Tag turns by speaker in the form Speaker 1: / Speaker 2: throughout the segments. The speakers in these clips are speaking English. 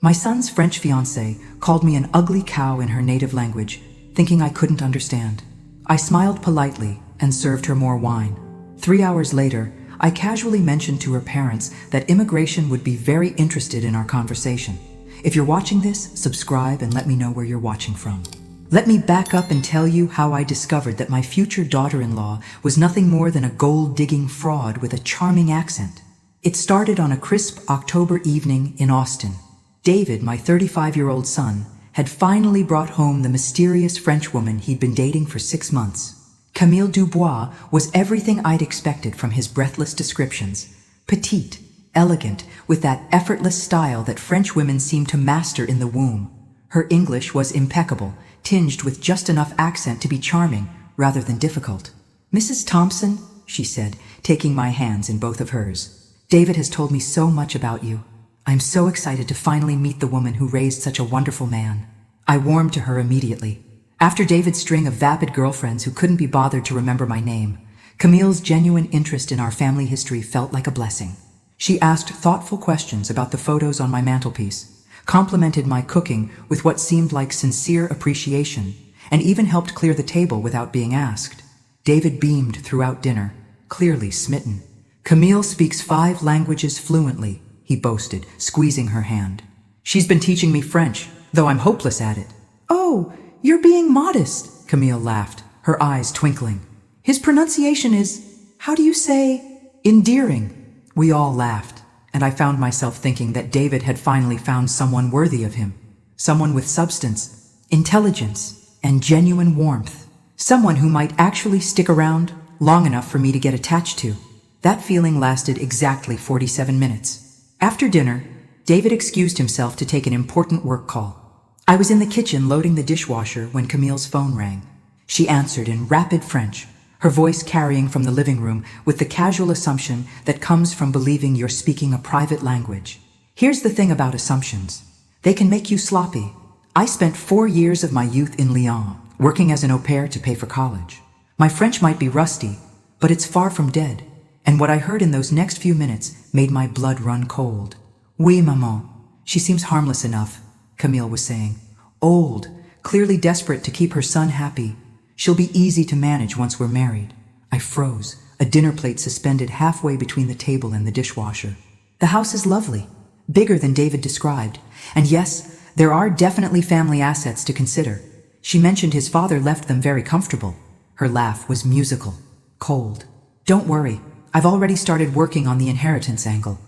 Speaker 1: My son's French fiancée called me an ugly cow in her native language, thinking I couldn't understand. I smiled politely and served her more wine. 3 hours later, I casually mentioned to her parents that immigration would be very interested in our conversation. If you're watching this, subscribe and let me know where you're watching from. Let me back up and tell you how I discovered that my future daughter-in-law was nothing more than a gold-digging fraud with a charming accent. It started on a crisp October evening in Austin. David, my 35-year-old son, had finally brought home the mysterious French woman he'd been dating for 6 months. Camille Dubois was everything I'd expected from his breathless descriptions. Petite, elegant, with that effortless style that French women seem to master in the womb. Her English was impeccable, tinged with just enough accent to be charming rather than difficult. "Mrs. Thompson," she said, taking my hands in both of hers. "David has told me so much about you. I'm so excited to finally meet the woman who raised such a wonderful man." I warmed to her immediately. After David's string of vapid girlfriends who couldn't be bothered to remember my name, Camille's genuine interest in our family history felt like a blessing. She asked thoughtful questions about the photos on my mantelpiece, complimented my cooking with what seemed like sincere appreciation, and even helped clear the table without being asked. David beamed throughout dinner, clearly smitten. "Camille speaks 5 languages fluently," he boasted, squeezing her hand. "She's been teaching me French, though I'm hopeless at it." "Oh, you're being modest," Camille laughed, her eyes twinkling. "His pronunciation is, how do you say, endearing." We all laughed, and I found myself thinking that David had finally found someone worthy of him. Someone with substance, intelligence, and genuine warmth. Someone who might actually stick around long enough for me to get attached to. That feeling lasted exactly 47 minutes. After dinner, David excused himself to take an important work call. I was in the kitchen loading the dishwasher when Camille's phone rang. She answered in rapid French, her voice carrying from the living room with the casual assumption that comes from believing you're speaking a private language. Here's the thing about assumptions. They can make you sloppy. I spent 4 years of my youth in Lyon, working as an au pair to pay for college. My French might be rusty, but it's far from dead. And what I heard in those next few minutes made my blood run cold. "Oui, maman. She seems harmless enough," Camille was saying. "Old, clearly desperate to keep her son happy. She'll be easy to manage once we're married." I froze, a dinner plate suspended halfway between the table and the dishwasher. The house is lovely, bigger than David described. And yes, there are definitely family assets to consider. She mentioned his father left them very comfortable. Her laugh was musical, cold. "Don't worry. I've already started working on the inheritance angle.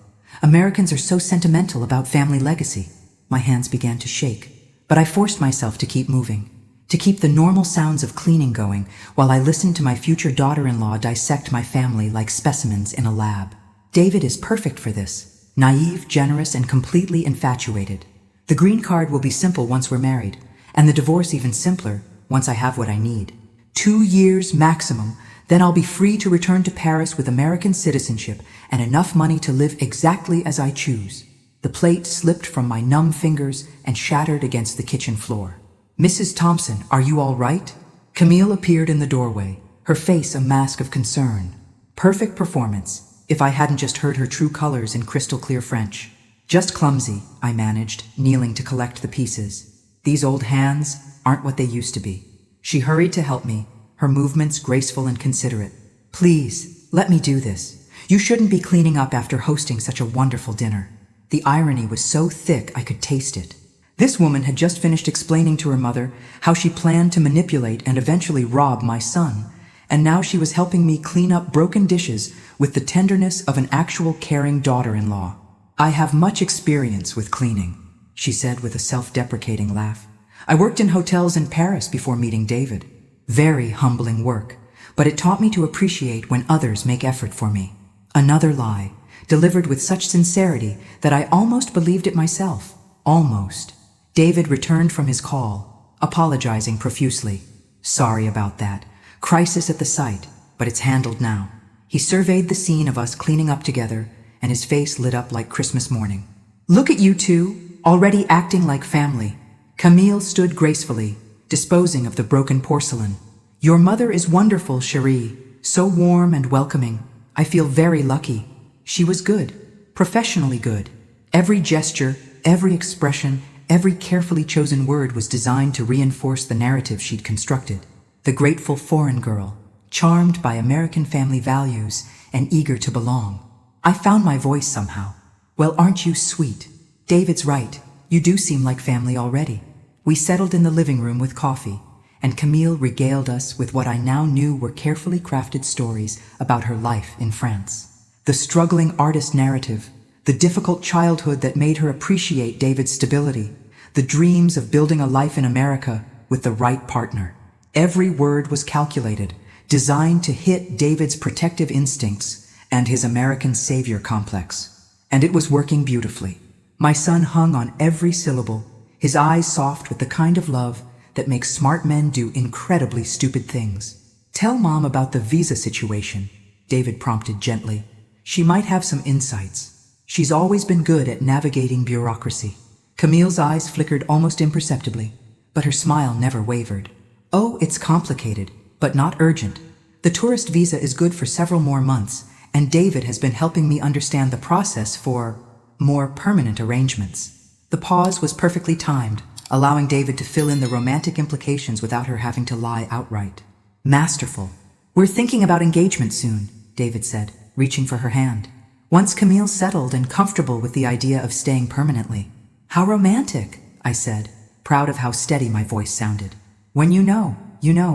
Speaker 1: Americans are so sentimental about family legacy." My hands began to shake, but I forced myself to keep moving, to keep the normal sounds of cleaning going while I listened to my future daughter-in-law dissect my family like specimens in a lab. David is perfect for this. Naive, generous, and completely infatuated. The green card will be simple once we're married, and the divorce even simpler once I have what I need. 2 years maximum. Then I'll be free to return to Paris with American citizenship and enough money to live exactly as I choose. The plate slipped from my numb fingers and shattered against the kitchen floor. "Mrs. Thompson, are you all right?" Camille appeared in the doorway, her face a mask of concern. Perfect performance, if I hadn't just heard her true colors in crystal clear French. "Just clumsy," I managed, kneeling to collect the pieces. "These old hands aren't what they used to be." She hurried to help me, her movements graceful and considerate. "Please, let me do this. You shouldn't be cleaning up after hosting such a wonderful dinner." The irony was so thick I could taste it. This woman had just finished explaining to her mother how she planned to manipulate and eventually rob my son, and now she was helping me clean up broken dishes with the tenderness of an actual caring daughter-in-law. "I have much experience with cleaning," she said with a self-deprecating laugh. "I worked in hotels in Paris before meeting David. Very humbling work, but it taught me to appreciate when others make effort for me." Another lie, delivered with such sincerity that I almost believed it myself. Almost. David returned from his call, apologizing profusely. "Sorry about that. Crisis at the site, but it's handled now." He surveyed the scene of us cleaning up together, and his face lit up like Christmas morning. "Look at you two, already acting like family." Camille stood gracefully, disposing of the broken porcelain. "Your mother is wonderful, chérie, so warm and welcoming. I feel very lucky." She was good, professionally good. Every gesture, every expression, every carefully chosen word was designed to reinforce the narrative she'd constructed. The grateful foreign girl, charmed by American family values and eager to belong. I found my voice somehow. Well, aren't you sweet? David's right. You do seem like family already. We settled in the living room with coffee, and Camille regaled us with what I now knew were carefully crafted stories about her life in France. The struggling artist narrative, the difficult childhood that made her appreciate David's stability, the dreams of building a life in America with the right partner. Every word was calculated, designed to hit David's protective instincts and his American savior complex. And it was working beautifully. My son hung on every syllable, his eyes soft with the kind of love that makes smart men do incredibly stupid things. Tell Mom about the visa situation, David prompted gently. She might have some insights. She's always been good at navigating bureaucracy. Camille's eyes flickered almost imperceptibly, but her smile never wavered. Oh, it's complicated, but not urgent. The tourist visa is good for several more months, and David has been helping me understand the process for more permanent arrangements. The pause was perfectly timed, allowing David to fill in the romantic implications without her having to lie outright. Masterful. We're thinking about engagement soon, David said, reaching for her hand. Once Camille settled and comfortable with the idea of staying permanently. How romantic, I said, proud of how steady my voice sounded. When you know,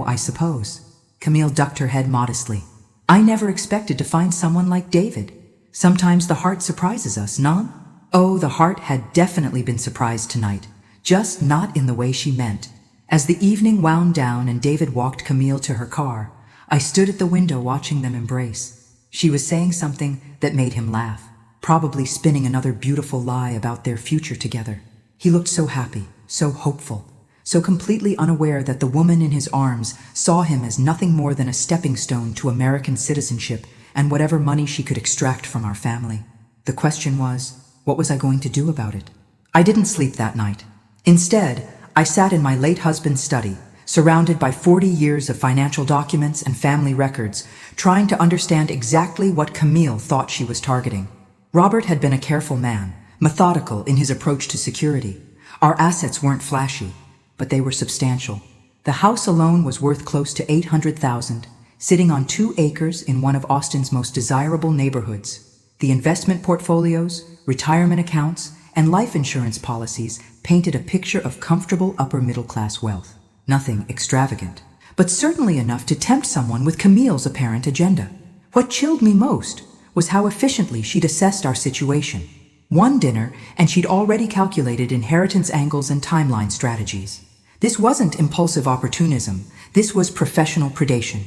Speaker 1: I suppose. Camille ducked her head modestly. I never expected to find someone like David. Sometimes the heart surprises us, non? Oh, the heart had definitely been surprised tonight, just not in the way she meant. As the evening wound down and David walked Camille to her car, I stood at the window watching them embrace. She was saying something that made him laugh, probably spinning another beautiful lie about their future together. He looked so happy, so hopeful, so completely unaware that the woman in his arms saw him as nothing more than a stepping stone to American citizenship and whatever money she could extract from our family. The question was, what was I going to do about it? I didn't sleep that night. Instead, I sat in my late husband's study, surrounded by 40 years of financial documents and family records, trying to understand exactly what Camille thought she was targeting. Robert had been a careful man, methodical in his approach to security. Our assets weren't flashy, but they were substantial. The house alone was worth close to $800,000, sitting on 2 acres in one of Austin's most desirable neighborhoods. The investment portfolios, retirement accounts, and life insurance policies painted a picture of comfortable upper-middle-class wealth. Nothing extravagant, but certainly enough to tempt someone with Camille's apparent agenda. What chilled me most was how efficiently she'd assessed our situation. One dinner, and she'd already calculated inheritance angles and timeline strategies. This wasn't impulsive opportunism, this was professional predation.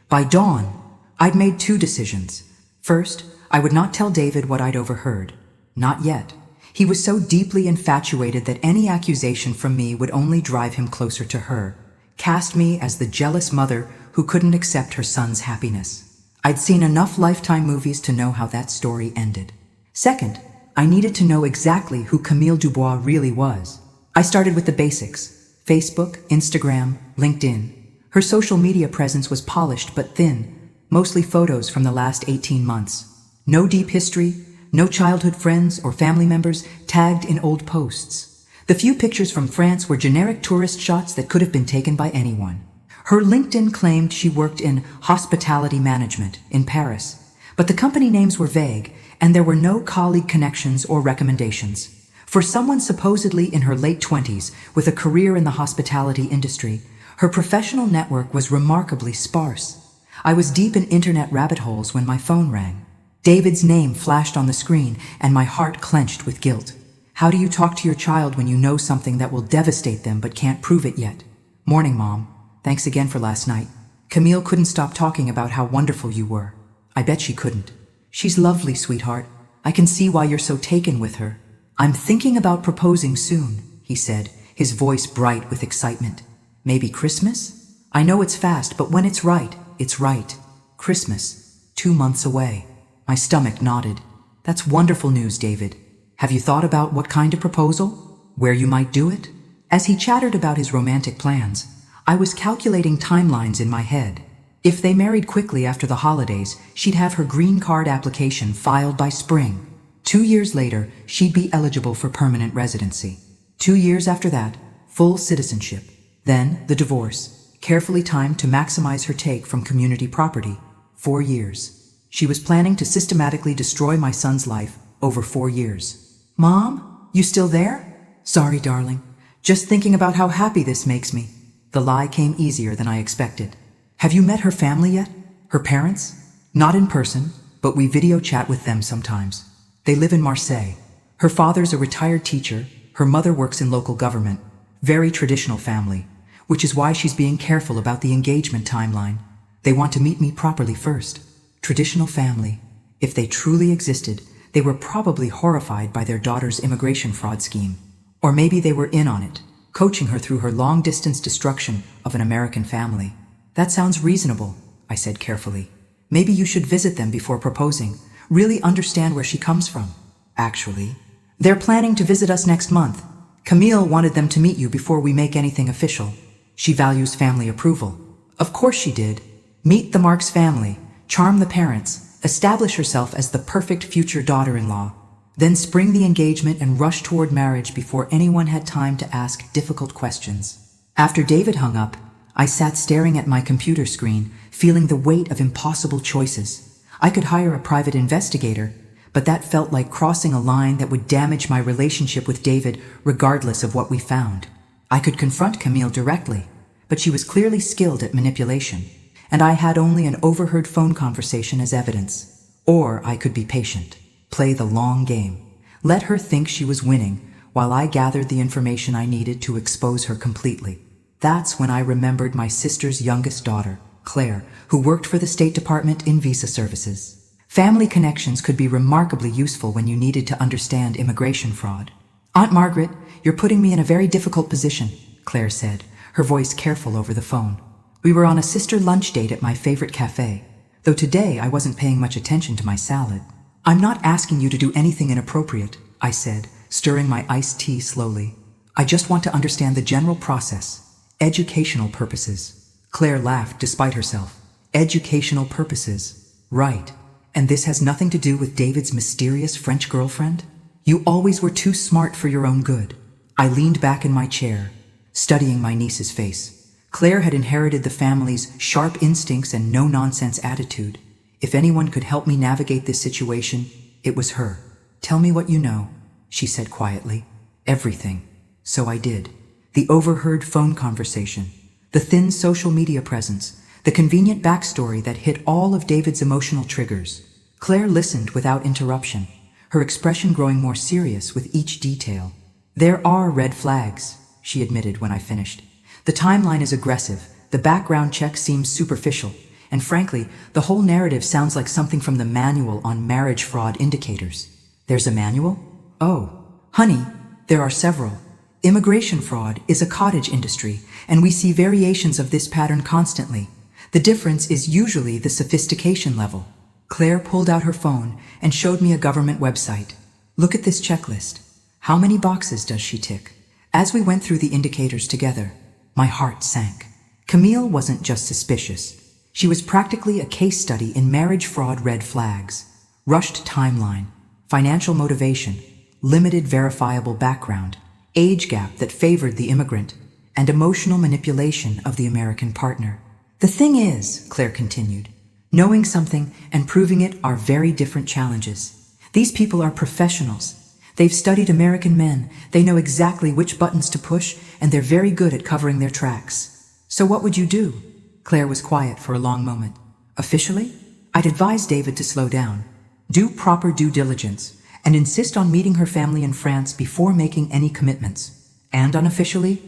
Speaker 1: By dawn, I'd made 2 decisions. First, I would not tell David what I'd overheard. Not yet. He was so deeply infatuated that any accusation from me would only drive him closer to her, cast me as the jealous mother who couldn't accept her son's happiness. I'd seen enough Lifetime movies to know how that story ended. Second, I needed to know exactly who Camille Dubois really was. I started with the basics: Facebook, Instagram, LinkedIn. Her social media presence was polished but thin, mostly photos from the last 18 months. No deep history, no childhood friends or family members tagged in old posts. The few pictures from France were generic tourist shots that could have been taken by anyone. Her LinkedIn claimed she worked in hospitality management in Paris, but the company names were vague, and there were no colleague connections or recommendations. For someone supposedly in her late 20s with a career in the hospitality industry, her professional network was remarkably sparse. I was deep in internet rabbit holes when my phone rang. David's name flashed on the screen, and my heart clenched with guilt. How do you talk to your child when you know something that will devastate them but can't prove it yet? Morning, Mom. Thanks again for last night. Camille couldn't stop talking about how wonderful you were. I bet she couldn't. She's lovely, sweetheart. I can see why you're so taken with her. I'm thinking about proposing soon, he said, his voice bright with excitement. Maybe Christmas? I know it's fast, but when it's right, it's right. Christmas. 2 months away. My stomach nodded. That's wonderful news, David. Have you thought about what kind of proposal? Where you might do it? As he chattered about his romantic plans, I was calculating timelines in my head. If they married quickly after the holidays, she'd have her green card application filed by spring. 2 years later, she'd be eligible for permanent residency. 2 years after that, full citizenship. Then, the divorce, carefully timed to maximize her take from community property. 4 years. She was planning to systematically destroy my son's life over 4 years. Mom, you still there? Sorry, darling. Just thinking about how happy this makes me. The lie came easier than I expected. Have you met her family yet? Her parents? Not in person, but we video chat with them sometimes. They live in Marseille. Her father's a retired teacher, her mother works in local government. Very traditional family, which is why she's being careful about the engagement timeline. They want to meet me properly first. Traditional family. If they truly existed, they were probably horrified by their daughter's immigration fraud scheme. Or maybe they were in on it, coaching her through her long-distance destruction of an American family. That sounds reasonable, I said carefully. Maybe you should visit them before proposing, really understand where she comes from. Actually, they're planning to visit us next month. Camille wanted them to meet you before we make anything official. She values family approval. Of course she did. Meet the Marks family, charm the parents, establish herself as the perfect future daughter-in-law, then spring the engagement and rush toward marriage before anyone had time to ask difficult questions. After David hung up, I sat staring at my computer screen, feeling the weight of impossible choices. I could hire a private investigator, but that felt like crossing a line that would damage my relationship with David regardless of what we found. I could confront Camille directly, but she was clearly skilled at manipulation, and I had only an overheard phone conversation as evidence. Or I could be patient, play the long game, let her think she was winning while I gathered the information I needed to expose her completely. That's when I remembered my sister's youngest daughter, Claire, who worked for the State Department in visa services. Family connections could be remarkably useful when you needed to understand immigration fraud. Aunt Margaret, you're putting me in a very difficult position, Claire said, her voice careful over the phone. We were on a sister lunch date at my favorite cafe, though today I wasn't paying much attention to my salad. I'm not asking you to do anything inappropriate, I said, stirring my iced tea slowly. I just want to understand the general process. Educational purposes. Claire laughed despite herself. Educational purposes. Right. And this has nothing to do with David's mysterious French girlfriend? You always were too smart for your own good. I leaned back in my chair, studying my niece's face. Claire had inherited the family's sharp instincts and no-nonsense attitude. If anyone could help me navigate this situation, it was her. Tell me what you know, she said quietly. Everything. So I did. The overheard phone conversation, the thin social media presence, the convenient backstory that hit all of David's emotional triggers. Claire listened without interruption, her expression growing more serious with each detail. There are red flags, she admitted when I finished. The timeline is aggressive, the background check seems superficial, and frankly, the whole narrative sounds like something from the manual on marriage fraud indicators. There's a manual? Oh, honey, there are several. Immigration fraud is a cottage industry, and we see variations of this pattern constantly. The difference is usually the sophistication level. Claire pulled out her phone and showed me a government website. Look at this checklist. How many boxes does she tick? As we went through the indicators together, my heart sank. Camille wasn't just suspicious. She was practically a case study in marriage fraud red flags. Rushed timeline, financial motivation, limited verifiable background, age gap that favored the immigrant, and emotional manipulation of the American partner. The thing is, Claire continued, knowing something and proving it are very different challenges. These people are professionals. They've studied American men. They know exactly which buttons to push, and they're very good at covering their tracks. So what would you do? Claire was quiet for a long moment. Officially, I'd advise David to slow down, do proper due diligence, and insist on meeting her family in France before making any commitments. And unofficially,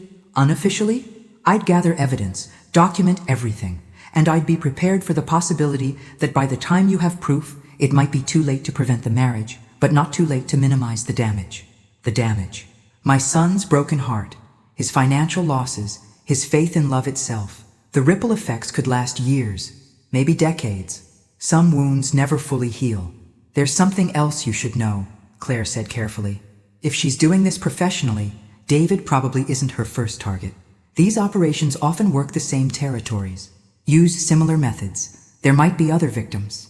Speaker 1: I'd gather evidence, document everything, and I'd be prepared for the possibility that by the time you have proof, it might be too late to prevent the marriage, but not too late to minimize the damage. The damage. My son's broken heart, his financial losses, his faith in love itself. The ripple effects could last years, maybe decades. Some wounds never fully heal. There's something else you should know, Claire said carefully. If she's doing this professionally, David probably isn't her first target. These operations often work the same territories, use similar methods. There might be other victims.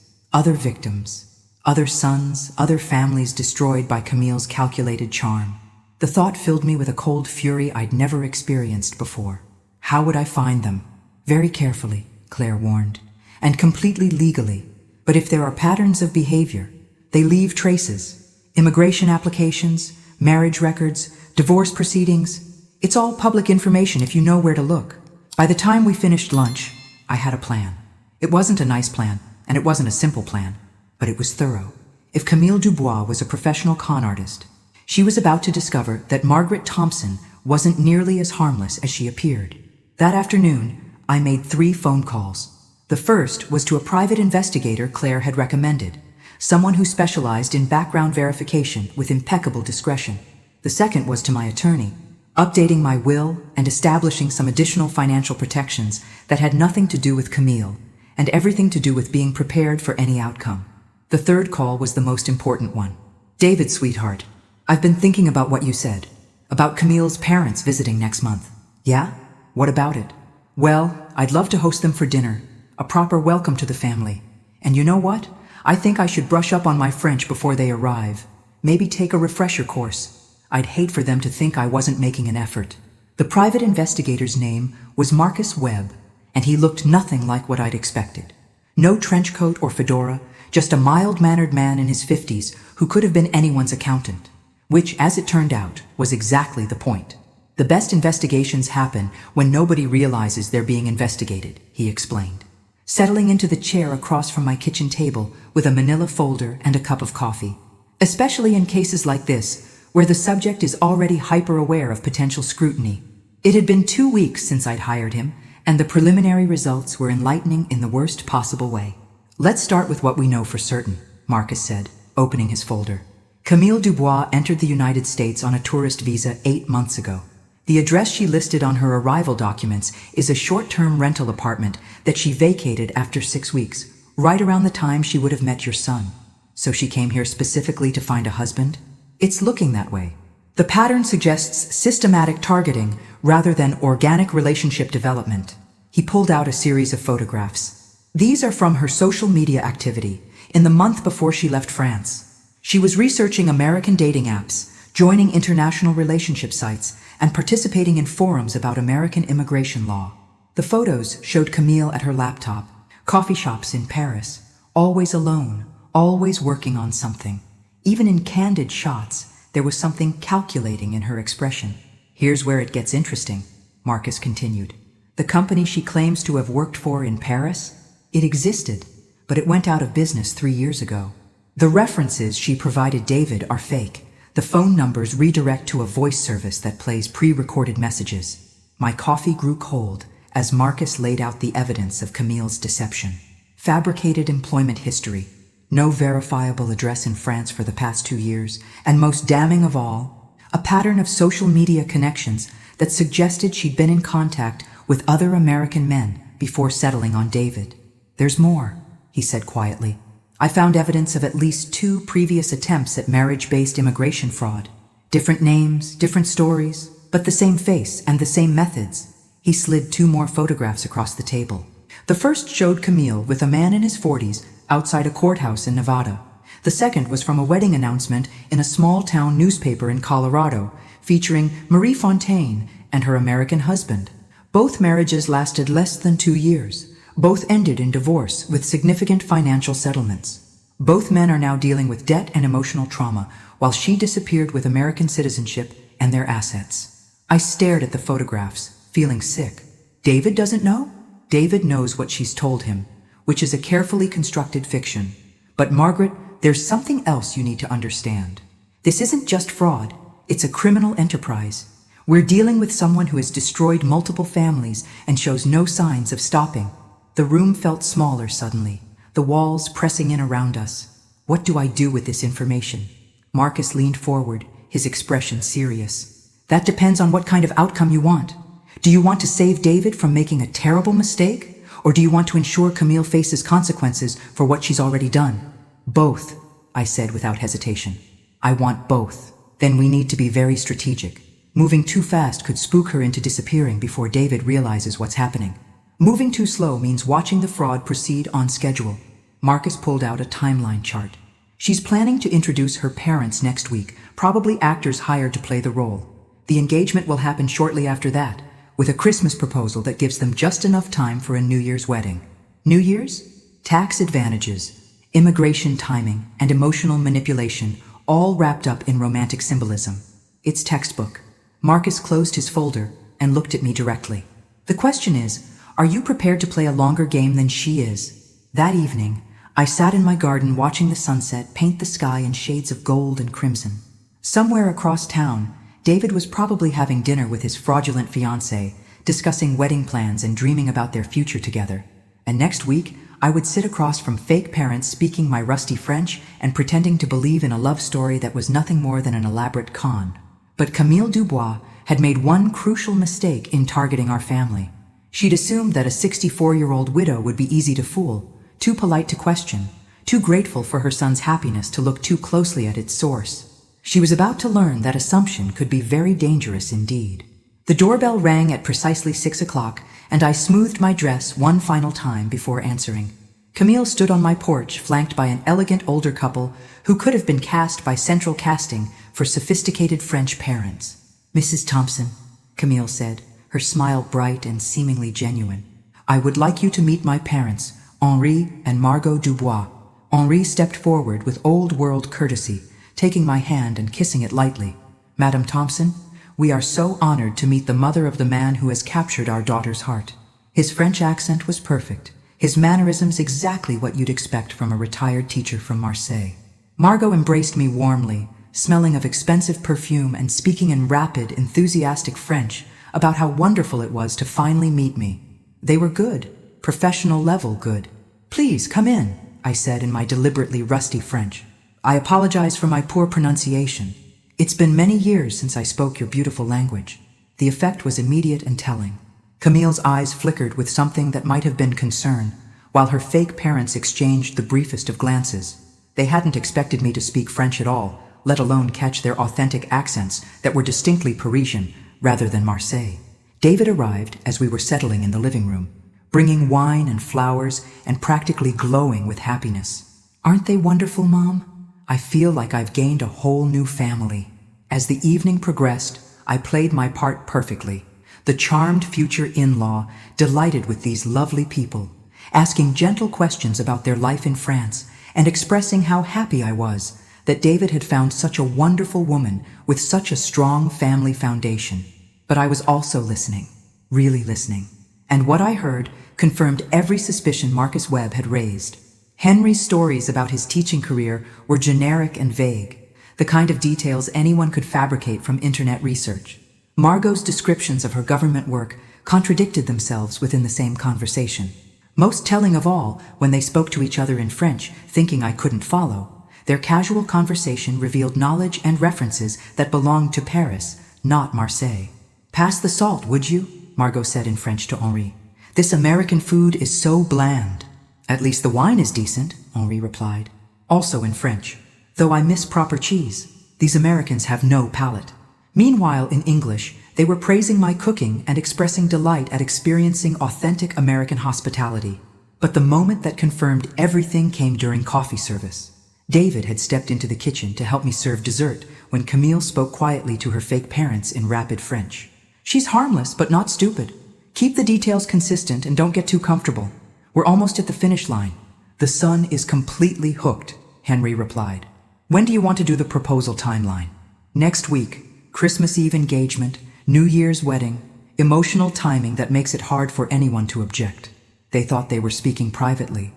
Speaker 1: Other sons, other families destroyed by Camille's calculated charm. The thought filled me with a cold fury I'd never experienced before. How would I find them? Very carefully, Claire warned, and completely legally. But if there are patterns of behavior, they leave traces. Immigration applications, marriage records, divorce proceedings. It's all public information if you know where to look. By the time we finished lunch, I had a plan. It wasn't a nice plan, and it wasn't a simple plan, but it was thorough. If Camille Dubois was a professional con artist, she was about to discover that Margaret Thompson wasn't nearly as harmless as she appeared. That afternoon, I made 3 phone calls. The first was to a private investigator Claire had recommended, someone who specialized in background verification with impeccable discretion. The second was to my attorney, updating my will and establishing some additional financial protections that had nothing to do with Camille and everything to do with being prepared for any outcome. The third call was the most important one. David, sweetheart, I've been thinking about what you said, about Camille's parents visiting next month. Yeah? What about it? Well, I'd love to host them for dinner, a proper welcome to the family. And you know what? I think I should brush up on my French before they arrive. Maybe take a refresher course. I'd hate for them to think I wasn't making an effort. The private investigator's name was Marcus Webb, and he looked nothing like what I'd expected. No trench coat or fedora, just a mild-mannered man in his 50s who could have been anyone's accountant. Which, as it turned out, was exactly the point. The best investigations happen when nobody realizes they're being investigated, he explained, settling into the chair across from my kitchen table with a manila folder and a cup of coffee. Especially in cases like this, where the subject is already hyper-aware of potential scrutiny. It had been 2 weeks since I'd hired him, and the preliminary results were enlightening in the worst possible way. Let's start with what we know for certain, Marcus said, opening his folder. Camille Dubois entered the United States on a tourist visa 8 months ago. The address she listed on her arrival documents is a short-term rental apartment that she vacated after 6 weeks, right around the time she would have met your son. So she came here specifically to find a husband? It's looking that way. The pattern suggests systematic targeting rather than organic relationship development. He pulled out a series of photographs. These are from her social media activity in the month before she left France. She was researching American dating apps, joining international relationship sites, and participating in forums about American immigration law. The photos showed Camille at her laptop, coffee shops in Paris, always alone, always working on something. Even in candid shots, there was something calculating in her expression. Here's where it gets interesting, Marcus continued. The company she claims to have worked for in Paris? It existed, but it went out of business 3 years ago. The references she provided David are fake. The phone numbers redirect to a voice service that plays pre-recorded messages. My coffee grew cold as Marcus laid out the evidence of Camille's deception. Fabricated employment history, no verifiable address in France for the past 2 years, and most damning of all, a pattern of social media connections that suggested she'd been in contact with other American men before settling on David. There's more, he said quietly. I found evidence of at least 2 previous attempts at marriage-based immigration fraud. Different names, different stories, but the same face and the same methods. He slid 2 more photographs across the table. The first showed Camille with a man in his 40s outside a courthouse in Nevada. The second was from a wedding announcement in a small-town newspaper in Colorado, featuring Marie Fontaine and her American husband. Both marriages lasted less than 2 years. Both ended in divorce with significant financial settlements. Both men are now dealing with debt and emotional trauma, while she disappeared with American citizenship and their assets. I stared at the photographs, feeling sick. David doesn't know? David knows what she's told him, which is a carefully constructed fiction. But Margaret, there's something else you need to understand. This isn't just fraud, it's a criminal enterprise. We're dealing with someone who has destroyed multiple families and shows no signs of stopping. The room felt smaller suddenly, the walls pressing in around us. What do I do with this information? Marcus leaned forward, his expression serious. That depends on what kind of outcome you want. Do you want to save David from making a terrible mistake? Or do you want to ensure Camille faces consequences for what she's already done? Both, I said without hesitation. I want both. Then we need to be very strategic. Moving too fast could spook her into disappearing before David realizes what's happening. Moving too slow means watching the fraud proceed on schedule. Marcus pulled out a timeline chart. She's planning to introduce her parents next week, probably actors hired to play the role. The engagement will happen shortly after that, with a Christmas proposal that gives them just enough time for a New Year's wedding. New Year's? Tax advantages, immigration timing, and emotional manipulation, all wrapped up in romantic symbolism. It's textbook. Marcus closed his folder and looked at me directly. The question is, are you prepared to play a longer game than she is? That evening, I sat in my garden watching the sunset paint the sky in shades of gold and crimson. Somewhere across town, David was probably having dinner with his fraudulent fiancée, discussing wedding plans and dreaming about their future together. And next week, I would sit across from fake parents speaking my rusty French and pretending to believe in a love story that was nothing more than an elaborate con. But Camille Dubois had made one crucial mistake in targeting our family. She'd assumed that a 64-year-old widow would be easy to fool, too polite to question, too grateful for her son's happiness to look too closely at its source. She was about to learn that assumption could be very dangerous indeed. The doorbell rang at precisely 6 o'clock, and I smoothed my dress one final time before answering. Camille stood on my porch, flanked by an elegant older couple who could have been cast by central casting for sophisticated French parents. "Mrs. Thompson," Camille said, her smile bright and seemingly genuine, "I would like you to meet my parents, Henri and Margot Dubois." Henri stepped forward with old-world courtesy, taking my hand and kissing it lightly. "Madame Thompson, we are so honored to meet the mother of the man who has captured our daughter's heart." His French accent was perfect, his mannerisms exactly what you'd expect from a retired teacher from Marseille. Margot embraced me warmly, smelling of expensive perfume and speaking in rapid, enthusiastic French about how wonderful it was to finally meet me. They were good, professional level good. "Please, come in," I said in my deliberately rusty French. "I apologize for my poor pronunciation. It's been many years since I spoke your beautiful language." The effect was immediate and telling. Camille's eyes flickered with something that might have been concern, while her fake parents exchanged the briefest of glances. They hadn't expected me to speak French at all, let alone catch their authentic accents that were distinctly Parisian rather than Marseille. David arrived as we were settling in the living room, bringing wine and flowers and practically glowing with happiness. "Aren't they wonderful, Mom? I feel like I've gained a whole new family." As the evening progressed, I played my part perfectly. The charmed future in-law, delighted with these lovely people, asking gentle questions about their life in France and expressing how happy I was that David had found such a wonderful woman with such a strong family foundation. But I was also listening, really listening. And what I heard confirmed every suspicion Marcus Webb had raised. Henry's stories about his teaching career were generic and vague, the kind of details anyone could fabricate from internet research. Margot's descriptions of her government work contradicted themselves within the same conversation. Most telling of all, when they spoke to each other in French, thinking I couldn't follow, their casual conversation revealed knowledge and references that belonged to Paris, not Marseille. "Pass the salt, would you?" Margot said in French to Henri. "This American food is so bland." "At least the wine is decent," Henri replied, also in French. "Though I miss proper cheese. These Americans have no palate." Meanwhile, in English, they were praising my cooking and expressing delight at experiencing authentic American hospitality. But the moment that confirmed everything came during coffee service. David had stepped into the kitchen to help me serve dessert when Camille spoke quietly to her fake parents in rapid French. "She's harmless, but not stupid. Keep the details consistent and don't get too comfortable. We're almost at the finish line." "The son is completely hooked," Henry replied. "When do you want to do the proposal timeline?" "Next week. Christmas Eve engagement, New Year's wedding, emotional timing that makes it hard for anyone to object." They thought they were speaking privately.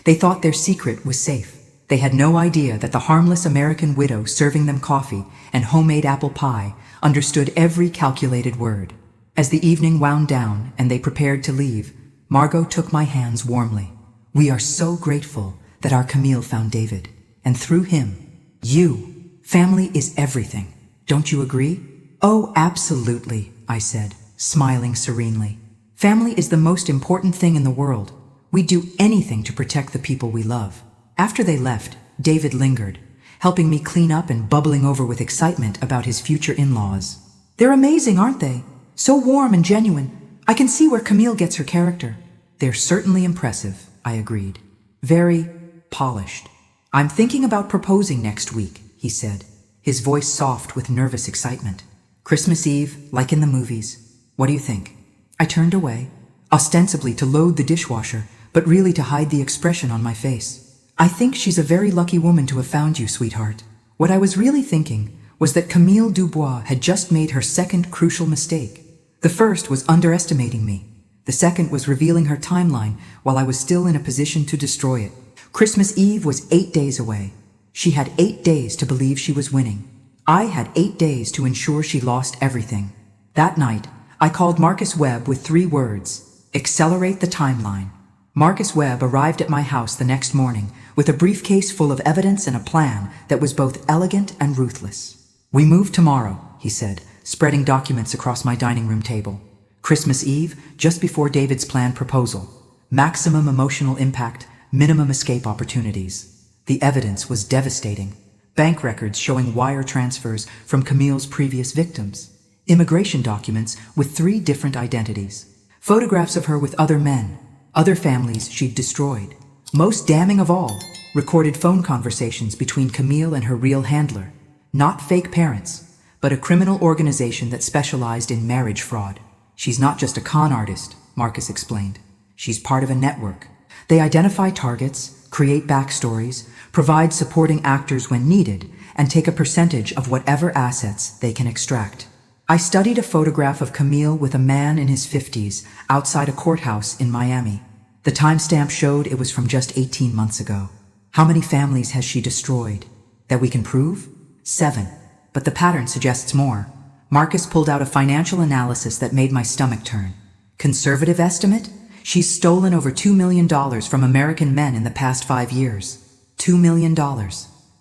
Speaker 1: They thought their secret was safe. They had no idea that the harmless American widow serving them coffee and homemade apple pie understood every calculated word. As the evening wound down and they prepared to leave, Margot took my hands warmly. "We are so grateful that our Camille found David, and through him, you. Family is everything. Don't you agree?" "Oh, absolutely," I said, smiling serenely. "Family is the most important thing in the world. We do anything to protect the people we love." After they left, David lingered, helping me clean up and bubbling over with excitement about his future in-laws. "They're amazing, aren't they? So warm and genuine. I can see where Camille gets her character." "They're certainly impressive," I agreed. "Very polished." I'm thinking about proposing next week, he said, his voice soft with nervous excitement. Christmas Eve, like in the movies. What do you think? I turned away, ostensibly to load the dishwasher, but really to hide the expression on my face. I think she's a very lucky woman to have found you, sweetheart. What I was really thinking was that Camille Dubois had just made her second crucial mistake. The first was underestimating me. The second was revealing her timeline while I was still in a position to destroy it. Christmas Eve was 8 days away. She had 8 days to believe she was winning. I had 8 days to ensure she lost everything. That night, I called Marcus Webb with 3 words: accelerate the timeline. Marcus Webb arrived at my house the next morning with a briefcase full of evidence and a plan that was both elegant and ruthless. We move tomorrow, he said, spreading documents across my dining room table. Christmas Eve, just before David's planned proposal. Maximum emotional impact, minimum escape opportunities. The evidence was devastating. Bank records showing wire transfers from Camille's previous victims. Immigration documents with 3 different identities. Photographs of her with other men, other families she'd destroyed. Most damning of all, recorded phone conversations between Camille and her real handler. Not fake parents, but a criminal organization that specialized in marriage fraud. She's not just a con artist, Marcus explained. She's part of a network. They identify targets, create backstories, provide supporting actors when needed, and take a percentage of whatever assets they can extract. I studied a photograph of Camille with a man in his 50s outside a courthouse in Miami. The timestamp showed it was from just 18 months ago. How many families has she destroyed? That we can prove? 7. But the pattern suggests more. Marcus pulled out a financial analysis that made my stomach turn. Conservative estimate? She's stolen over $2 million from American men in the past 5 years. $2 million.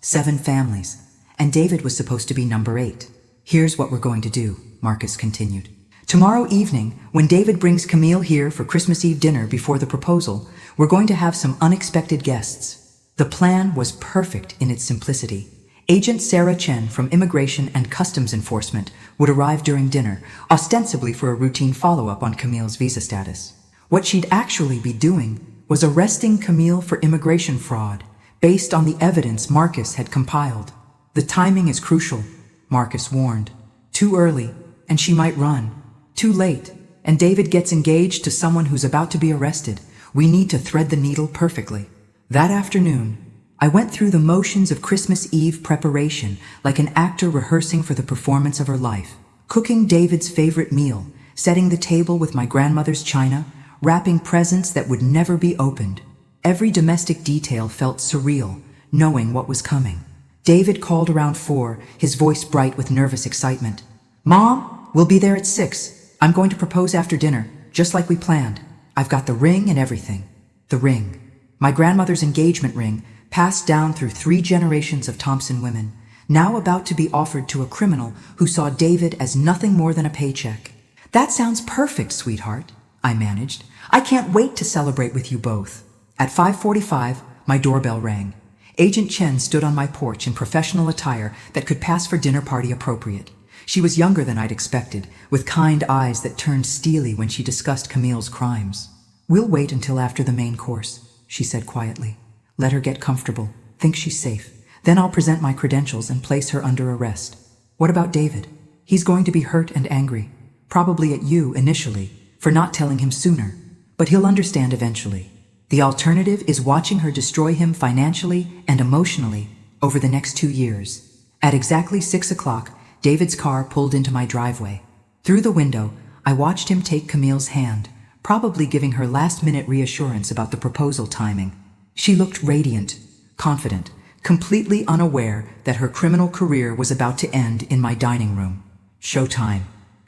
Speaker 1: 7 families. And David was supposed to be number 8. Here's what we're going to do, Marcus continued. Tomorrow evening, when David brings Camille here for Christmas Eve dinner before the proposal, we're going to have some unexpected guests. The plan was perfect in its simplicity. Agent Sarah Chen from Immigration and Customs Enforcement would arrive during dinner, ostensibly for a routine follow-up on Camille's visa status. What she'd actually be doing was arresting Camille for immigration fraud, based on the evidence Marcus had compiled. The timing is crucial, Marcus warned. Too early, and she might run. Too late, and David gets engaged to someone who's about to be arrested. We need to thread the needle perfectly. That afternoon, I went through the motions of Christmas Eve preparation like an actor rehearsing for the performance of her life. Cooking David's favorite meal, setting the table with my grandmother's china, wrapping presents that would never be opened. Every domestic detail felt surreal, knowing what was coming. David called around 4, his voice bright with nervous excitement. Mom, we'll be there at 6. I'm going to propose after dinner, just like we planned. I've got the ring and everything. The ring. My grandmother's engagement ring, passed down through 3 generations of Thompson women, now about to be offered to a criminal who saw David as nothing more than a paycheck. That sounds perfect, sweetheart, I managed. I can't wait to celebrate with you both. At 5:45, my doorbell rang. Agent Chen stood on my porch in professional attire that could pass for dinner party appropriate. She was younger than I'd expected, with kind eyes that turned steely when she discussed Camille's crimes. We'll wait until after the main course, she said quietly. Let her get comfortable, think she's safe. Then I'll present my credentials and place her under arrest. What about David? He's going to be hurt and angry, probably at you initially, for not telling him sooner. But he'll understand eventually. The alternative is watching her destroy him financially and emotionally over the next 2 years. At exactly 6 o'clock, David's car pulled into my driveway. Through the window, I watched him take Camille's hand, probably giving her last-minute reassurance about the proposal timing. She looked radiant, confident, completely unaware that her criminal career was about to end in my dining room. Showtime,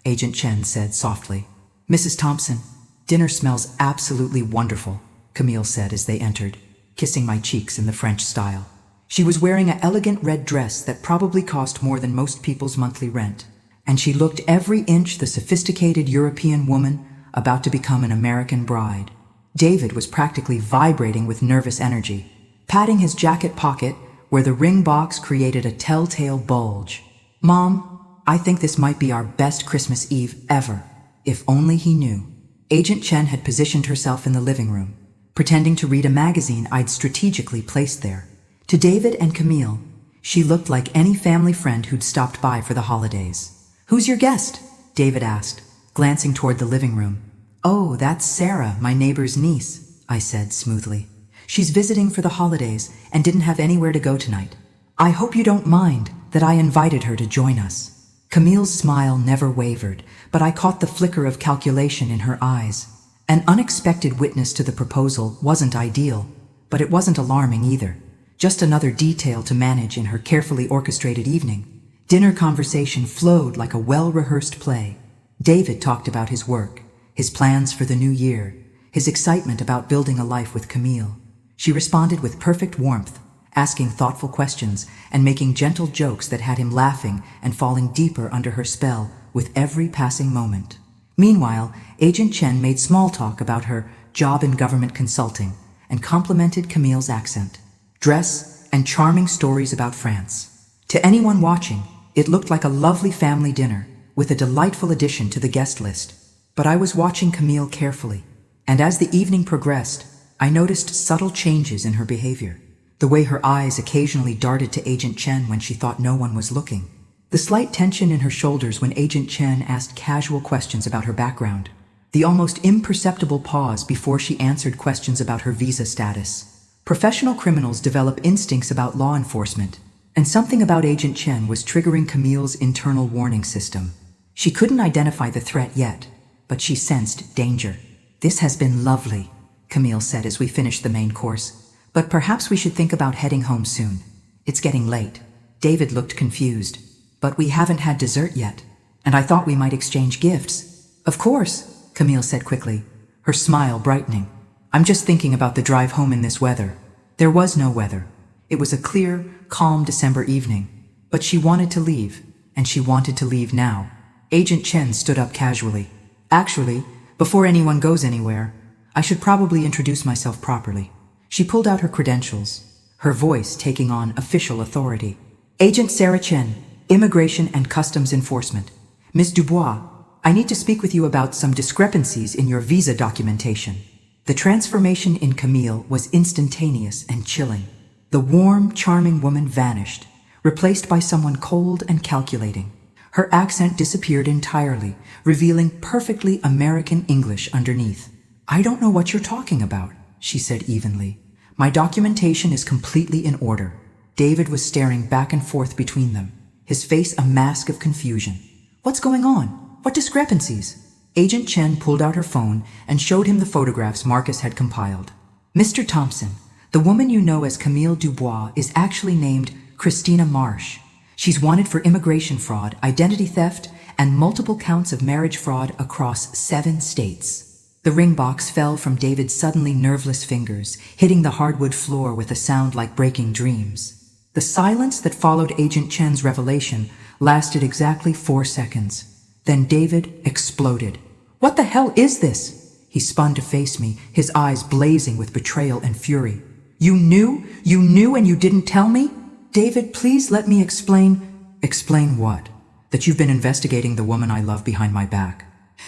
Speaker 1: Agent Chen said softly. Mrs. Thompson, dinner smells absolutely wonderful, Camille said as they entered, kissing my cheeks in the French style. She was wearing an elegant red dress that probably cost more than most people's monthly rent, and she looked every inch the sophisticated European woman about to become an American bride. David was practically vibrating with nervous energy, patting his jacket pocket where the ring box created a telltale bulge. Mom, I think this might be our best Christmas Eve ever, if only he knew. Agent Chen had positioned herself in the living room, pretending to read a magazine I'd strategically placed there. To David and Camille, she looked like any family friend who'd stopped by for the holidays. "Who's your guest?" David asked, glancing toward the living room. "Oh, that's Sarah, my neighbor's niece," I said smoothly. "She's visiting for the holidays and didn't have anywhere to go tonight. I hope you don't mind that I invited her to join us." Camille's smile never wavered, but I caught the flicker of calculation in her eyes. An unexpected witness to the proposal wasn't ideal, but it wasn't alarming either. Just another detail to manage in her carefully orchestrated evening. Dinner conversation flowed like a well-rehearsed play. David talked about his work, his plans for the new year, his excitement about building a life with Camille. She responded with perfect warmth, asking thoughtful questions and making gentle jokes that had him laughing and falling deeper under her spell with every passing moment. Meanwhile, Agent Chen made small talk about her job in government consulting and complimented Camille's accent, dress, and charming stories about France. To anyone watching, it looked like a lovely family dinner with a delightful addition to the guest list. But I was watching Camille carefully, and as the evening progressed, I noticed subtle changes in her behavior. The way her eyes occasionally darted to Agent Chen when she thought no one was looking. The slight tension in her shoulders when Agent Chen asked casual questions about her background. The almost imperceptible pause before she answered questions about her visa status. Professional criminals develop instincts about law enforcement, and something about Agent Chen was triggering Camille's internal warning system. She couldn't identify the threat yet, but she sensed danger. "This has been lovely," Camille said as we finished the main course. "But perhaps we should think about heading home soon. It's getting late." David looked confused. "But we haven't had dessert yet, and I thought we might exchange gifts." "Of course," Camille said quickly, her smile brightening. "I'm just thinking about the drive home in this weather." There was no weather. It was a clear, calm December evening. But she wanted to leave, and she wanted to leave now. Agent Chen stood up casually. "Actually, before anyone goes anywhere, I should probably introduce myself properly." She pulled out her credentials, her voice taking on official authority. "Agent Sarah Chen, Immigration and Customs Enforcement. Ms. Dubois, I need to speak with you about some discrepancies in your visa documentation." The transformation in Camille was instantaneous and chilling. The warm, charming woman vanished, replaced by someone cold and calculating. Her accent disappeared entirely, revealing perfectly American English underneath. "I don't know what you're talking about," she said evenly. "My documentation is completely in order." David was staring back and forth between them, his face a mask of confusion. "What's going on? What discrepancies?" Agent Chen pulled out her phone and showed him the photographs Marcus had compiled. "Mr. Thompson, the woman you know as Camille Dubois is actually named Christina Marsh. She's wanted for immigration fraud, identity theft, and multiple counts of marriage fraud across 7 states. The ring box fell from David's suddenly nerveless fingers, hitting the hardwood floor with a sound like breaking dreams. The silence that followed Agent Chen's revelation lasted exactly 4 seconds. Then David exploded. "What the hell is this?" He spun to face me, his eyes blazing with betrayal and fury. You knew and you didn't tell me?" "David, please let me explain." "Explain what? That you've been investigating the woman I love behind my back?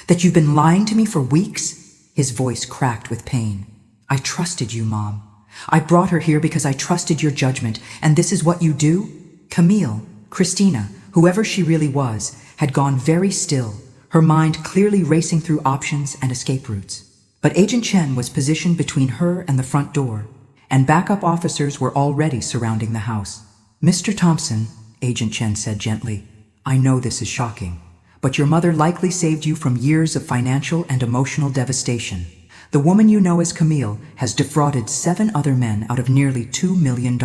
Speaker 1: That you've been lying to me for weeks?" His voice cracked with pain. "I trusted you, Mom. I brought her here because I trusted your judgment, and this is what you do?" Camille, Christina, whoever she really was, had gone very still, her mind clearly racing through options and escape routes. But Agent Chen was positioned between her and the front door, and backup officers were already surrounding the house. "Mr. Thompson," Agent Chen said gently, "I know this is shocking, but your mother likely saved you from years of financial and emotional devastation. The woman you know as Camille has defrauded 7 other men out of nearly $2 million.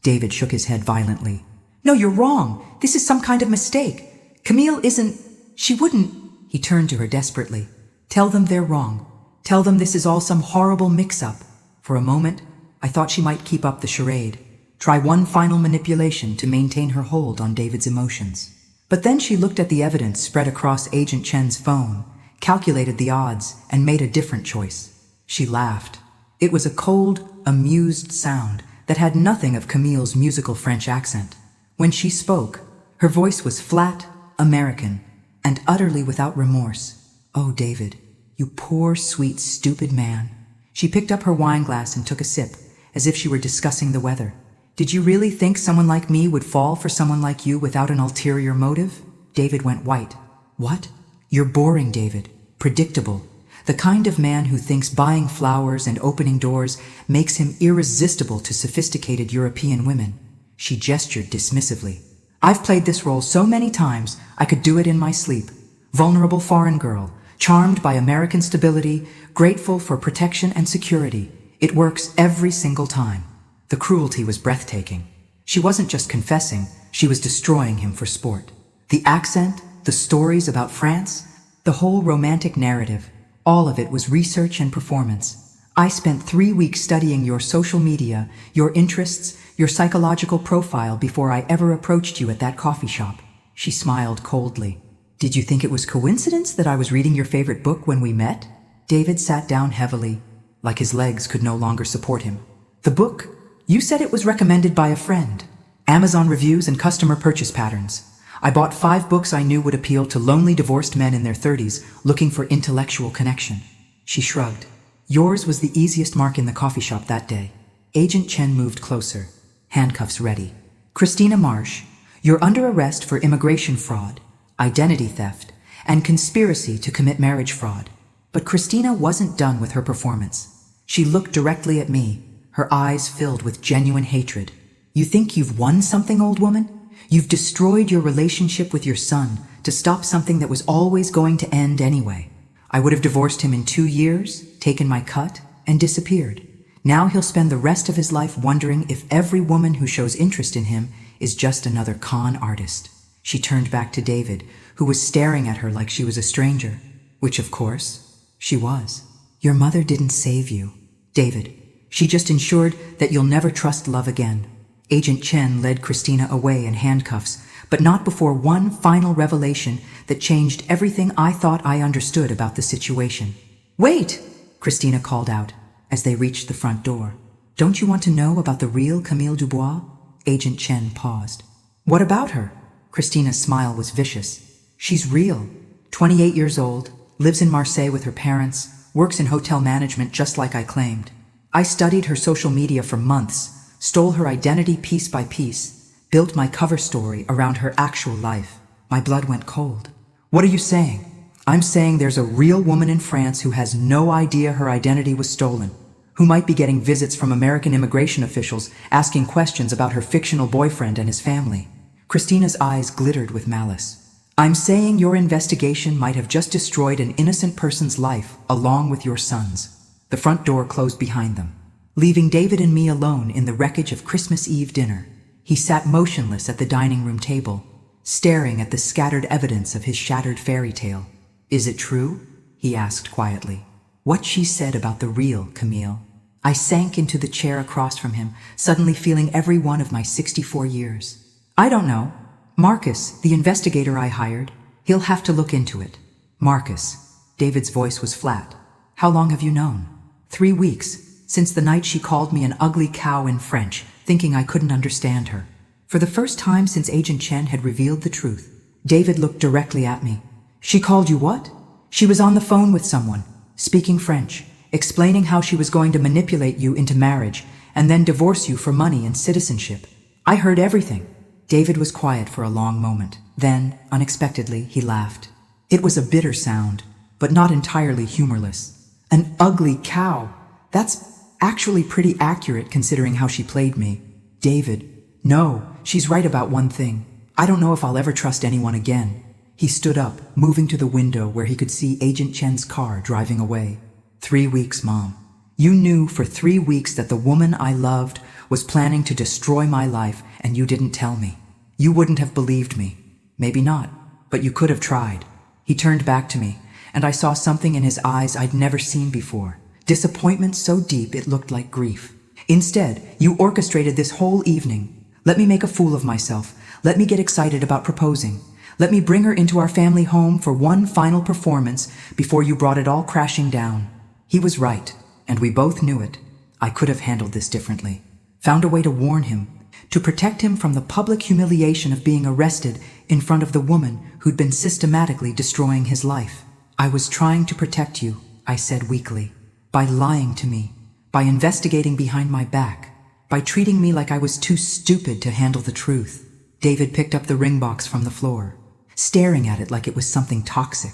Speaker 1: David shook his head violently. "No, you're wrong. This is some kind of mistake. Camille isn't... She wouldn't..." He turned to her desperately. "Tell them they're wrong. Tell them this is all some horrible mix-up." For a moment, I thought she might keep up the charade, try one final manipulation to maintain her hold on David's emotions. But then she looked at the evidence spread across Agent Chen's phone, calculated the odds, and made a different choice. She laughed. It was a cold, amused sound that had nothing of Camille's musical French accent. When she spoke, her voice was flat, American, and utterly without remorse. "Oh, David, you poor, sweet, stupid man." She picked up her wine glass and took a sip, as if she were discussing the weather. Did you really think someone like me would fall for someone like you without an ulterior motive? David went white. What? You're boring, David. Predictable. The kind of man who thinks buying flowers and opening doors makes him irresistible to sophisticated European women. She gestured dismissively. I've played this role so many times, I could do it in my sleep. Vulnerable foreign girl, charmed by American stability, grateful for protection and security. It works every single time. The cruelty was breathtaking. She wasn't just confessing, she was destroying him for sport. The accent, the stories about France, the whole romantic narrative, all of it was research and performance. I spent 3 weeks studying your social media, your interests, your psychological profile before I ever approached you at that coffee shop. She smiled coldly. Did you think it was coincidence that I was reading your favorite book when we met? David sat down heavily, like his legs could no longer support him. The book? You said it was recommended by a friend. Amazon reviews and customer purchase patterns. I bought 5 books I knew would appeal to lonely divorced men in their 30s looking for intellectual connection. She shrugged. Yours was the easiest mark in the coffee shop that day. Agent Chen moved closer, handcuffs ready. Christina Marsh, you're under arrest for immigration fraud, identity theft, and conspiracy to commit marriage fraud. But Christina wasn't done with her performance. She looked directly at me, her eyes filled with genuine hatred. You think you've won something, old woman? You've destroyed your relationship with your son to stop something that was always going to end anyway. I would have divorced him in 2 years, taken my cut, and disappeared. Now he'll spend the rest of his life wondering if every woman who shows interest in him is just another con artist. She turned back to David, who was staring at her like she was a stranger, which of course, she was. Your mother didn't save you, David. She just ensured that you'll never trust love again. Agent Chen led Christina away in handcuffs, but not before one final revelation that changed everything I thought I understood about the situation. Wait! Christina called out as they reached the front door. Don't you want to know about the real Camille Dubois? Agent Chen paused. What about her? Christina's smile was vicious. She's real. 28 years old, lives in Marseille with her parents, works in hotel management just like I claimed. I studied her social media for months, stole her identity piece by piece, built my cover story around her actual life. My blood went cold. What are you saying? I'm saying there's a real woman in France who has no idea her identity was stolen, who might be getting visits from American immigration officials asking questions about her fictional boyfriend and his family. Christina's eyes glittered with malice. I'm saying your investigation might have just destroyed an innocent person's life along with your son's. The front door closed behind them, leaving David and me alone in the wreckage of Christmas Eve dinner. He sat motionless at the dining room table, staring at the scattered evidence of his shattered fairy tale. Is it true? He asked quietly. What she said about the real Camille. I sank into the chair across from him, suddenly feeling every one of my 64 years. I don't know. Marcus, the investigator I hired, he'll have to look into it. Marcus. David's voice was flat. How long have you known? 3 weeks. Since the night she called me an ugly cow in French, thinking I couldn't understand her. For the first time since Agent Chen had revealed the truth, David looked directly at me. She called you what? She was on the phone with someone, speaking French, explaining how she was going to manipulate you into marriage and then divorce you for money and citizenship. I heard everything. David was quiet for a long moment. Then, unexpectedly, he laughed. It was a bitter sound, but not entirely humorless. An ugly cow. That's actually pretty accurate considering how she played me. David. No, she's right about one thing. I don't know if I'll ever trust anyone again. He stood up, moving to the window where he could see Agent Chen's car driving away. 3 weeks, Mom. You knew for 3 weeks that the woman I loved was planning to destroy my life, and you didn't tell me. You wouldn't have believed me. Maybe not, but you could have tried. He turned back to me, and I saw something in his eyes I'd never seen before. Disappointment so deep it looked like grief. Instead, you orchestrated this whole evening. Let me make a fool of myself. Let me get excited about proposing. Let me bring her into our family home for one final performance before you brought it all crashing down. He was right, and we both knew it. I could have handled this differently. Found a way to warn him, to protect him from the public humiliation of being arrested in front of the woman who'd been systematically destroying his life. I was trying to protect you, I said weakly, by lying to me, by investigating behind my back, by treating me like I was too stupid to handle the truth. David picked up the ring box from the floor, staring at it like it was something toxic.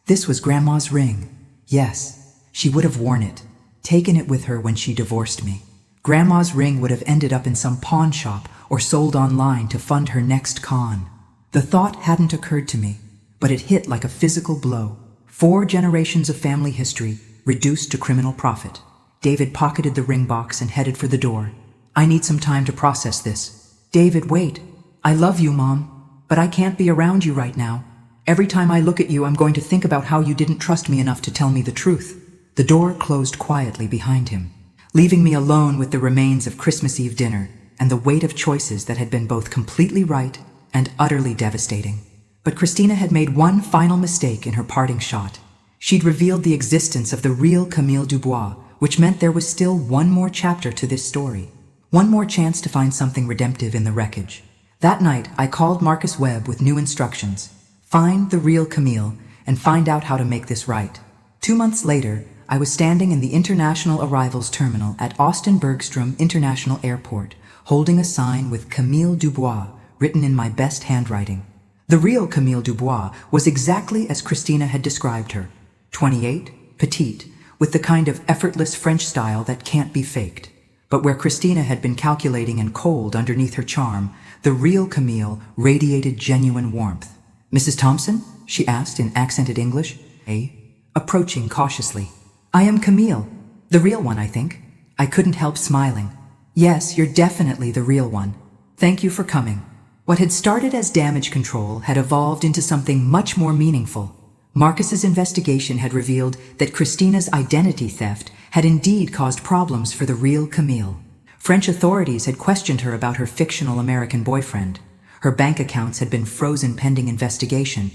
Speaker 1: This was Grandma's ring. Yes, she would have worn it, taken it with her when she divorced me. Grandma's ring would have ended up in some pawn shop or sold online to fund her next con. The thought hadn't occurred to me, but it hit like a physical blow. 4 generations of family history reduced to criminal profit. David pocketed the ring box and headed for the door. I need some time to process this. David, wait. I love you, Mom, but I can't be around you right now. Every time I look at you, I'm going to think about how you didn't trust me enough to tell me the truth. The door closed quietly behind him, leaving me alone with the remains of Christmas Eve dinner and the weight of choices that had been both completely right and utterly devastating. But Christina had made one final mistake in her parting shot. She'd revealed the existence of the real Camille Dubois, which meant there was still one more chapter to this story. One more chance to find something redemptive in the wreckage. That night, I called Marcus Webb with new instructions. Find the real Camille and find out how to make this right. 2 months later, I was standing in the International Arrivals Terminal at Austin Bergstrom International Airport, holding a sign with Camille Dubois written in my best handwriting. The real Camille Dubois was exactly as Christina had described her. 28, petite, with the kind of effortless French style that can't be faked. But where Christina had been calculating and cold underneath her charm, the real Camille radiated genuine warmth. Mrs. Thompson? She asked in accented English, approaching cautiously. I am Camille, the real one, I think. I couldn't help smiling. Yes, you're definitely the real one. Thank you for coming. What had started as damage control had evolved into something much more meaningful. Marcus's investigation had revealed that Christina's identity theft had indeed caused problems for the real Camille. French authorities had questioned her about her fictional American boyfriend. Her bank accounts had been frozen pending investigation,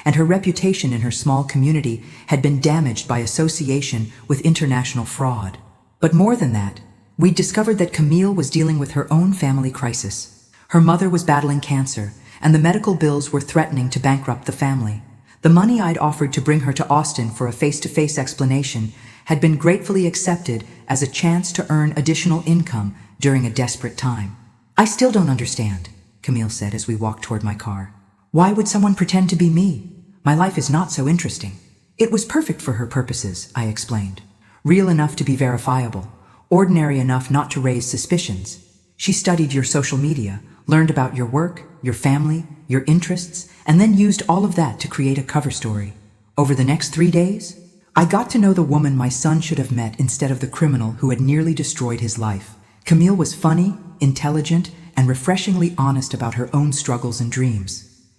Speaker 1: and her reputation in her small community had been damaged by association with international fraud. But more than that, we'd discovered that Camille was dealing with her own family crisis. Her mother was battling cancer, and the medical bills were threatening to bankrupt the family. The money I'd offered to bring her to Austin for a face-to-face explanation had been gratefully accepted as a chance to earn additional income during a desperate time. I still don't understand, Camille said as we walked toward my car. Why would someone pretend to be me? My life is not so interesting. It was perfect for her purposes, I explained. Real enough to be verifiable, ordinary enough not to raise suspicions. She studied your social media, learned about your work, your family, your interests, and then used all of that to create a cover story. Over the next 3 days, I got to know the woman my son should have met instead of the criminal who had nearly destroyed his life. Camille was funny, intelligent, and refreshingly honest about her own struggles and dreams.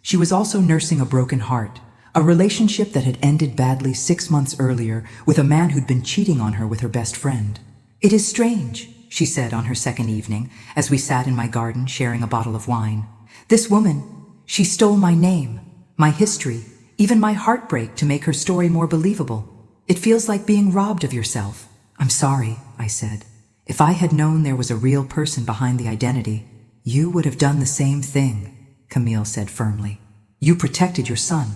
Speaker 1: She was also nursing a broken heart, a relationship that had ended badly 6 months earlier with a man who'd been cheating on her with her best friend. It is strange, she said on her second evening, as we sat in my garden sharing a bottle of wine. This woman, she stole my name, my history, even my heartbreak to make her story more believable. It feels like being robbed of yourself. I'm sorry, I said. If I had known there was a real person behind the identity, you would have done the same thing, Camille said firmly. You protected your son.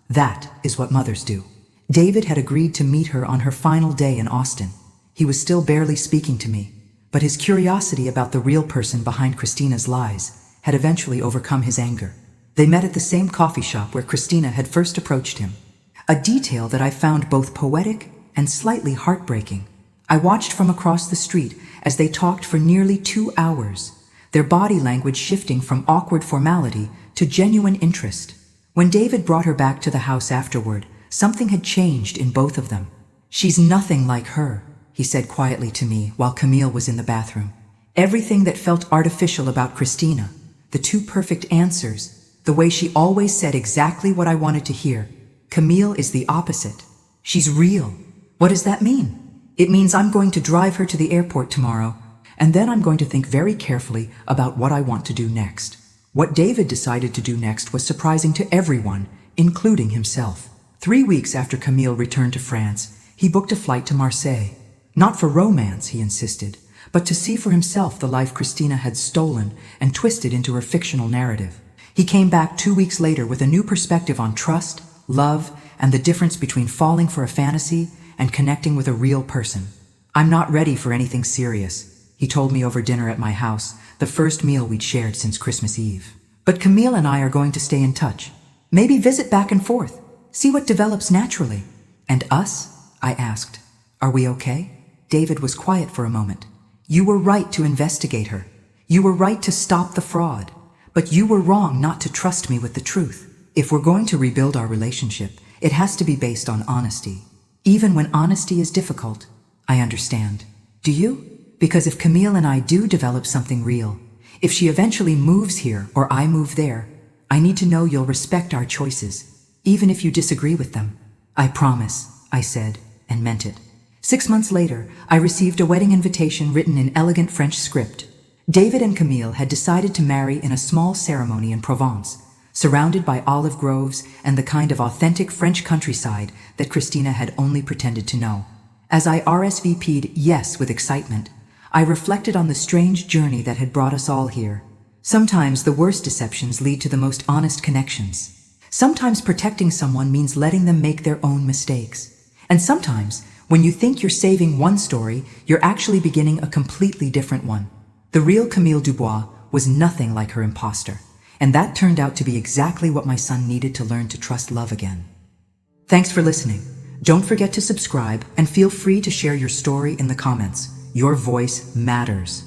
Speaker 1: That is what mothers do. David had agreed to meet her on her final day in Austin. He was still barely speaking to me, but his curiosity about the real person behind Christina's lies had eventually overcome his anger. They met at the same coffee shop where Christina had first approached him, a detail that I found both poetic and slightly heartbreaking. I watched from across the street as they talked for nearly 2 hours, their body language shifting from awkward formality to genuine interest. When David brought her back to the house afterward, something had changed in both of them. She's nothing like her, he said quietly to me while Camille was in the bathroom. Everything that felt artificial about Christina, the 2 perfect answers, the way she always said exactly what I wanted to hear. Camille is the opposite. She's real. What does that mean? It means I'm going to drive her to the airport tomorrow, and then I'm going to think very carefully about what I want to do next. What David decided to do next was surprising to everyone, including himself. 3 weeks after Camille returned to France, he booked a flight to Marseille. Not for romance, he insisted, but to see for himself the life Christina had stolen and twisted into her fictional narrative. He came back 2 weeks later with a new perspective on trust, love, and the difference between falling for a fantasy and connecting with a real person. I'm not ready for anything serious, he told me over dinner at my house, the first meal we'd shared since Christmas Eve. But Camille and I are going to stay in touch. Maybe visit back and forth, see what develops naturally. And us? I asked. Are we okay? David was quiet for a moment. You were right to investigate her. You were right to stop the fraud. But you were wrong not to trust me with the truth. If we're going to rebuild our relationship, it has to be based on honesty. Even when honesty is difficult. I understand. Do you? Because if Camille and I do develop something real, if she eventually moves here or I move there, I need to know you'll respect our choices, even if you disagree with them. I promise, I said, and meant it. 6 months later, I received a wedding invitation written in elegant French script. David and Camille had decided to marry in a small ceremony in Provence, surrounded by olive groves and the kind of authentic French countryside that Christina had only pretended to know. As I RSVP'd yes with excitement, I reflected on the strange journey that had brought us all here. Sometimes the worst deceptions lead to the most honest connections. Sometimes protecting someone means letting them make their own mistakes. And sometimes, when you think you're saving one story, you're actually beginning a completely different one. The real Camille Dubois was nothing like her imposter, and that turned out to be exactly what my son needed to learn to trust love again. Thanks for listening. Don't forget to subscribe and feel free to share your story in the comments. Your voice matters.